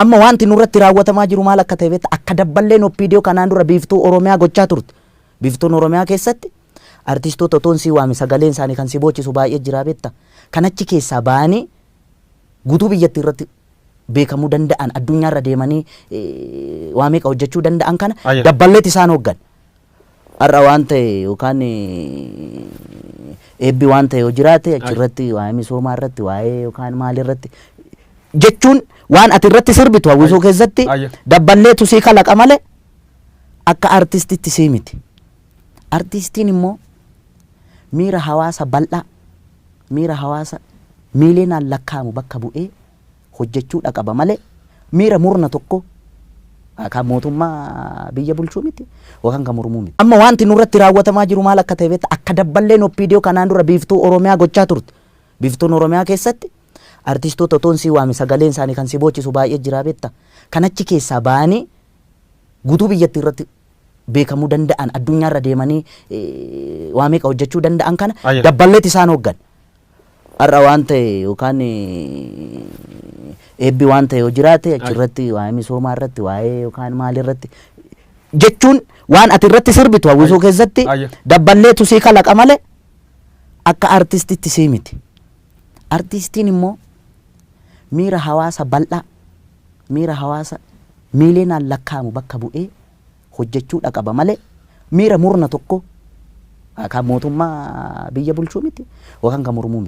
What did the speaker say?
Amma wanti nurratti raawwatamaa jiru maal akka ta'e beektaa? Akka dabballeen OPDO kanaan dura biiftuu Oromiyaa gochaa turte. Biiftuun Oromiyaa keessatti artistoota otoon si waame sagaleen isaanii kan si boochisu baay'ee jira beektaa? Kan achi keessaa ba'anii guutuu biyyattii irratti beekamuu danda'an, addunyaarra deemanii waa meeqa hojjechuu danda'an kana dabballeet isaan hooggan. Har'a waan ta'e yookaan eebbi waan ta'e yoo jiraate achirratti waa'ee misoomaa irratti waa'ee yookaan maal irratti jechuun waan ati irratti sirbitu hawwisoo keessatti dabballeetu sii kalaqa malee akka artistitti sii miti. Artistiin immoo miira hawaasa bal'aa, miira hawaasa miiliyoonaan lakkaa'amu bakka bu'ee hojjechuudha qaba malee miira murna tokko kan mootummaa biyya bulchuu miti yookaan kan mormuu miti. Amma wanti nurratti raawwatamaa jiru maal akka ta'e beektaa? Akka dabballeen OPDO kanaan dura biiftuu Oromiyaa gochaa turte. Biiftuun Oromiyaa keessatti artistoota otoon si waame sagaleen isaanii kan si boochisu baay'ee jira beektaa? Kan achi keessaa ba'anii guutuu biyyattii irratti beekamuu danda'an, addunyaarra deemanii waa meeqa hojjechuu danda'an kana dabballeet isaan hooggan. Har'a waan ta'e yookaan eebbi waan ta'e yoo jiraate achirratti waa'ee misoomaa irratti waa'ee yookaan maal irratti jechuun waan ati irratti sirbitu hawwisoo keessatti dabballeetu sii kalaqa malee akka artistitti sii miti. Artistiin immoo miira hawaasa bal'aa, miira hawaasa miiliyoonaan lakkaa'amu bakka bu'ee hojjechuudha qaba malee miira murna tokko kan mootummaa biyya bulchuu miti yookaan kan mormuu miti.